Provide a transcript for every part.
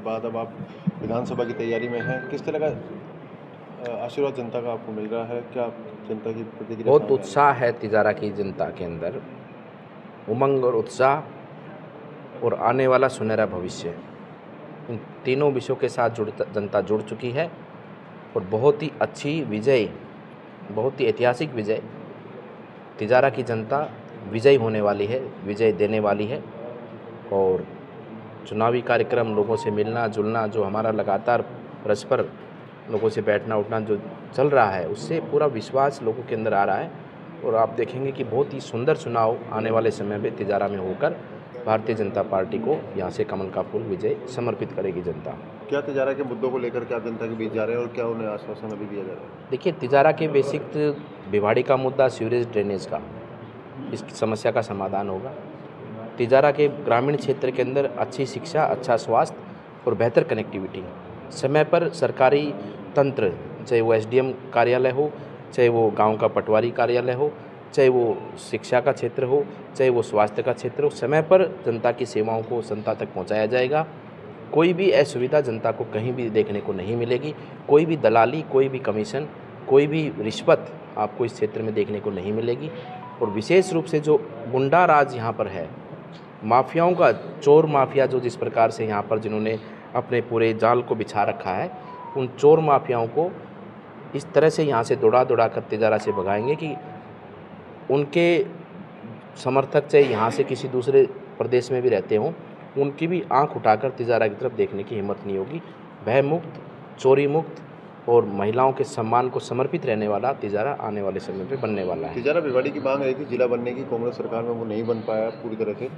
बाद अब आप विधानसभा की तैयारी में हैं, किस तरह का आशीर्वाद जनता का आपको मिल रहा है? क्या जनता की प्रतिक्रिया बहुत सामने आ रही उत्साह है तिजारा की जनता के अंदर, उमंग और उत्साह और आने वाला सुनहरा भविष्य। इन तीनों विषयों के साथ जनता जुड़ चुकी है और बहुत ही अच्छी विजय, बहुत ही ऐतिहासिक विजय तिजारा की जनता विजयी होने वाली है, विजय देने वाली है। और चुनावी कार्यक्रम, लोगों से मिलना जुलना, जो हमारा लगातार परस्पर लोगों से बैठना उठना जो चल रहा है, उससे पूरा विश्वास लोगों के अंदर आ रहा है। और आप देखेंगे कि बहुत ही सुंदर चुनाव आने वाले समय में तिजारा में होकर भारतीय जनता पार्टी को यहाँ से कमल का फूल विजय समर्पित करेगी जनता। क्या तिजारा के मुद्दों को लेकर क्या जनता के बीच जा रहे हैं और क्या उन्हें आश्वासन अभी दिया जा रहा है? देखिए, तिजारा के बेसिक भिवाड़ी का मुद्दा सीवरेज ड्रेनेज का, इस समस्या का समाधान होगा। तिजारा के ग्रामीण क्षेत्र के अंदर अच्छी शिक्षा, अच्छा स्वास्थ्य और बेहतर कनेक्टिविटी, समय पर सरकारी तंत्र, चाहे वो एसडीएम कार्यालय हो, चाहे वो गांव का पटवारी कार्यालय हो, चाहे वो शिक्षा का क्षेत्र हो, चाहे वो स्वास्थ्य का क्षेत्र हो, समय पर जनता की सेवाओं को जनता तक पहुंचाया जाएगा। कोई भी असुविधा जनता को कहीं भी देखने को नहीं मिलेगी। कोई भी दलाली, कोई भी कमीशन, कोई भी रिश्वत आपको इस क्षेत्र में देखने को नहीं मिलेगी। और विशेष रूप से जो गुंडा राज यहाँ पर है, माफियाओं का, चोर माफिया जो जिस प्रकार से यहाँ पर जिन्होंने अपने पूरे जाल को बिछा रखा है, उन चोर माफियाओं को इस तरह से यहाँ से दौड़ा दौड़ा कर तिजारा से भगाएंगे कि उनके समर्थक चाहे यहाँ से किसी दूसरे प्रदेश में भी रहते हों, उनकी भी आंख उठाकर तिजारा की तरफ देखने की हिम्मत नहीं होगी। भय मुक्त, चोरी मुक्त और महिलाओं के सम्मान को समर्पित रहने वाला तिजारा आने वाले समय पे बनने वाला है। तिजारा भिवाड़ी की मांग रही थी जिला बनने की, कांग्रेस सरकार में वो नहीं बन पाया पूरी तरह से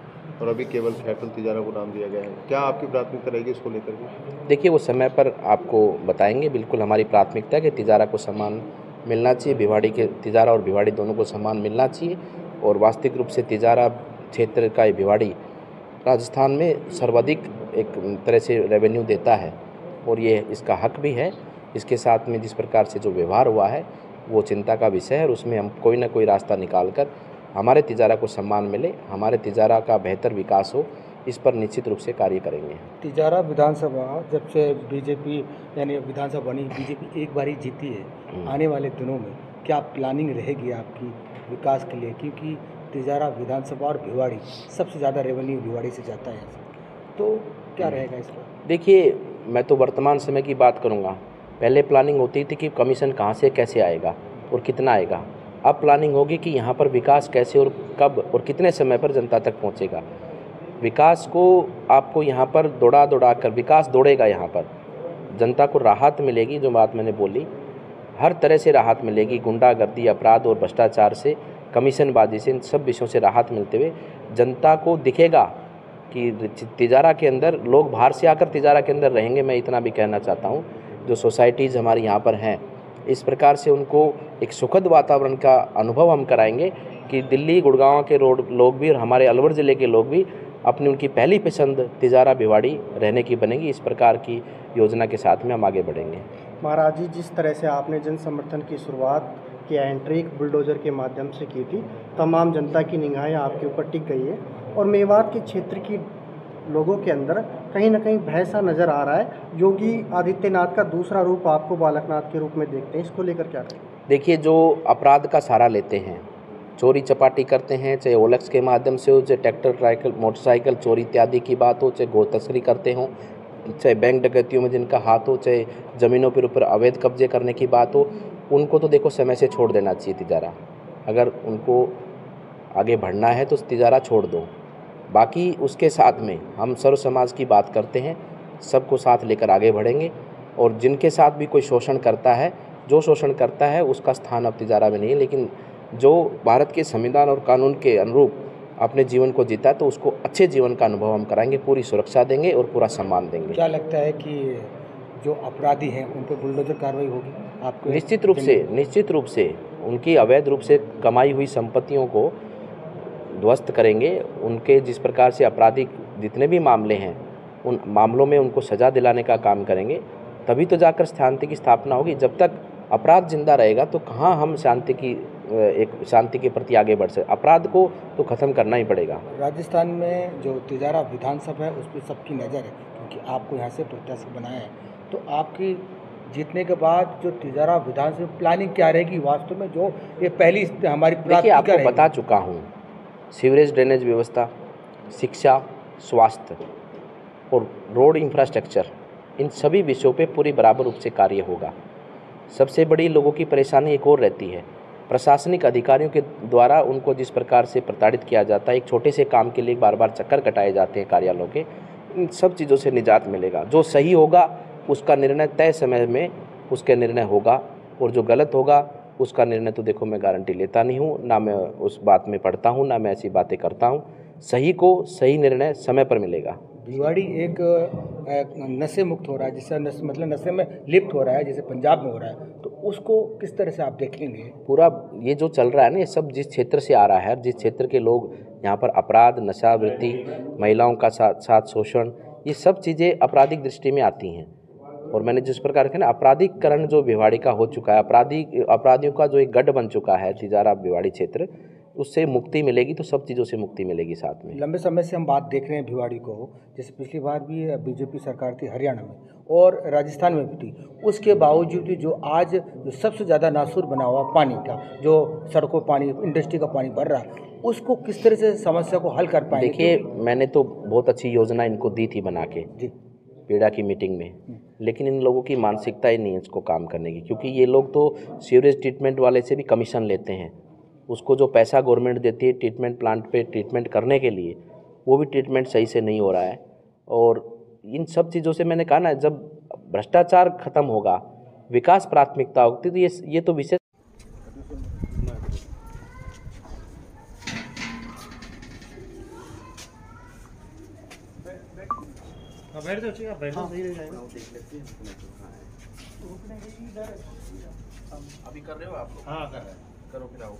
और अभी केवल कैपिटल तिजारा को नाम दिया गया है। क्या आपकी प्राथमिकता रहेगी इसको लेकर के? देखिए, वो समय पर आपको बताएंगे। बिल्कुल हमारी प्राथमिकता है कि तिजारा को सम्मान मिलना चाहिए, भिवाड़ी के तिजारा और भिवाड़ी दोनों को सम्मान मिलना चाहिए। और वास्तविक रूप से तिजारा क्षेत्र का भिवाड़ी राजस्थान में सर्वाधिक एक तरह से रेवेन्यू देता है और ये इसका हक भी है। इसके साथ में जिस प्रकार से जो व्यवहार हुआ है वो चिंता का विषय है और उसमें हम कोई ना कोई रास्ता निकाल कर हमारे तिजारा को सम्मान मिले, हमारे तिजारा का बेहतर विकास हो, इस पर निश्चित रूप से कार्य करेंगे। तिजारा विधानसभा जब से बीजेपी यानी विधानसभा बनी, बीजेपी एक बार ही जीती है, आने वाले दिनों में क्या प्लानिंग रहेगी आपकी विकास के लिए? क्योंकि तिजारा विधानसभा और भिवाड़ी सबसे ज़्यादा रेवेन्यू भिवाड़ी से जाता है, तो क्या रहेगा इस पर? देखिए, मैं तो वर्तमान समय की बात करूँगा। पहले प्लानिंग होती थी कि कमीशन कहाँ से कैसे आएगा और कितना आएगा। अब प्लानिंग होगी कि यहाँ पर विकास कैसे और कब और कितने समय पर जनता तक पहुँचेगा। विकास को आपको यहाँ पर दौड़ा दौड़ा कर विकास दौड़ेगा। यहाँ पर जनता को राहत मिलेगी, जो बात मैंने बोली, हर तरह से राहत मिलेगी। गुंडागर्दी, अपराध और भ्रष्टाचार से, कमीशनबाजी से, इन सब विषयों से राहत मिलते हुए जनता को दिखेगा कि तिजारा के अंदर लोग बाहर से आकर तिजारा के अंदर रहेंगे। मैं इतना भी कहना चाहता हूँ, जो सोसाइटीज़ हमारी यहाँ पर हैं, इस प्रकार से उनको एक सुखद वातावरण का अनुभव हम कराएंगे कि दिल्ली, गुड़गांव के लोग भी और हमारे अलवर ज़िले के लोग भी अपनी उनकी पहली पसंद तिजारा भिवाड़ी रहने की बनेगी। इस प्रकार की योजना के साथ में हम आगे बढ़ेंगे। महाराज जी, जिस तरह से आपने जन समर्थन की शुरुआत की एंट्री एक बुलडोजर के माध्यम से की थी, तमाम जनता की निगाहें आपके ऊपर टिक गई है और मेवात के क्षेत्र की लोगों के अंदर कहीं ना कहीं भय सा नज़र आ रहा है। योगी आदित्यनाथ का दूसरा रूप आपको बालकनाथ के रूप में देखते हैं, इसको लेकर क्या करें? देखिए, जो अपराध का सहारा लेते हैं, चोरी चपाटी करते हैं, चाहे ओलेक्स के माध्यम से हो, चाहे ट्रैक्टर ट्राइकल मोटरसाइकिल चोरी इत्यादि की बात हो, चाहे गो तस्करी करते हों, चाहे बैंक डकैतियों में जिनका हाथ हो, चाहे ज़मीनों पर ऊपर अवैध कब्जे करने की बात हो, उनको तो देखो समय से छोड़ देना चाहिए तिजारा। अगर उनको आगे बढ़ना है तो तिजारा छोड़ दो। बाकी उसके साथ में हम सर्व समाज की बात करते हैं, सबको साथ लेकर आगे बढ़ेंगे। और जिनके साथ भी कोई शोषण करता है, जो शोषण करता है, उसका स्थान अब तिजारा में नहीं है। लेकिन जो भारत के संविधान और कानून के अनुरूप अपने जीवन को जीता है, तो उसको अच्छे जीवन का अनुभव हम कराएंगे, पूरी सुरक्षा देंगे और पूरा सम्मान देंगे। क्या लगता है कि जो अपराधी हैं उन पर बुलडोजर कार्रवाई होगी आपको? निश्चित रूप से उनकी अवैध रूप से कमाई हुई संपत्तियों को ध्वस्त करेंगे। उनके जिस प्रकार से आपराधिक जितने भी मामले हैं, उन मामलों में उनको सज़ा दिलाने का काम करेंगे। तभी तो जाकर शांति की स्थापना होगी। जब तक अपराध जिंदा रहेगा तो कहाँ हम शांति के प्रति आगे बढ़ सकते। अपराध को तो ख़त्म करना ही पड़ेगा। राजस्थान में जो तिजारा विधानसभा है उस पर सबकी नज़र है, कि आपको यहाँ से प्रत्याशी बनाया है, तो आपकी जीतने के बाद जो तिजारा विधानसभा प्लानिंग क्या रहेगी वास्तव में, जो ये पहली हमारी देखिए, प्राथमिकता आपको रहेगी? बता चुका हूँ, सीवरेज ड्रेनेज व्यवस्था, शिक्षा, स्वास्थ्य और रोड इंफ्रास्ट्रक्चर, इन सभी विषयों पे पूरी बराबर रूप से कार्य होगा। सबसे बड़ी लोगों की परेशानी एक और रहती है, प्रशासनिक अधिकारियों के द्वारा उनको जिस प्रकार से प्रताड़ित किया जाता है, एक छोटे से काम के लिए बार बार चक्कर कटाए जाते हैं कार्यालयों के, इन सब चीज़ों से निजात मिलेगा। जो सही होगा उसका निर्णय तय समय में उसके निर्णय होगा, और जो गलत होगा उसका निर्णय तो देखो मैं गारंटी लेता नहीं हूँ, ना मैं उस बात में पढ़ता हूँ, ना मैं ऐसी बातें करता हूँ। सही को सही निर्णय समय पर मिलेगा। भिवाड़ी एक नशे मुक्त हो रहा है, जिससे मतलब नशे में लिप्त हो रहा है, जैसे पंजाब में हो रहा है, तो उसको किस तरह से आप देखेंगे? पूरा ये जो चल रहा है ना, ये सब जिस क्षेत्र से आ रहा है, जिस क्षेत्र के लोग यहाँ पर अपराध, नशावृत्ति, महिलाओं का साथ शोषण, ये सब चीज़ें आपराधिक दृष्टि में आती हैं। और मैंने जिस प्रकार के ना आपराधिकरण जो भिवाड़ी का हो चुका है, अपराधियों का जो एक गढ़ बन चुका है तिजारा भिवाड़ी क्षेत्र, उससे मुक्ति मिलेगी तो सब चीज़ों से मुक्ति मिलेगी साथ में। लंबे समय से हम बात देख रहे हैं भिवाड़ी को, जैसे पिछली बार भी बीजेपी सरकार थी हरियाणा में और राजस्थान में भी थी, उसके बावजूद भी जो आज जो सबसे ज़्यादा नासूर बना हुआ पानी का, जो सड़कों पानी, इंडस्ट्री का पानी भर रहा है, उसको किस तरह से समस्या को हल कर पाएंगे? देखिए, मैंने तो बहुत अच्छी योजना इनको दी थी बना के जी, पीड़ा की मीटिंग में, लेकिन इन लोगों की मानसिकता ही नहीं है इसको काम करने की, क्योंकि ये लोग तो सीवरेज ट्रीटमेंट वाले से भी कमीशन लेते हैं। उसको जो पैसा गवर्नमेंट देती है ट्रीटमेंट प्लांट पे ट्रीटमेंट करने के लिए, वो भी ट्रीटमेंट सही से नहीं हो रहा है। और इन सब चीज़ों से मैंने कहा ना, जब भ्रष्टाचार खत्म होगा, विकास प्राथमिकता होगी, तो ये तो विशेष अभी कर रहे हो आप लोग? हाँ, कर रहे हैं। करो फिर आओ।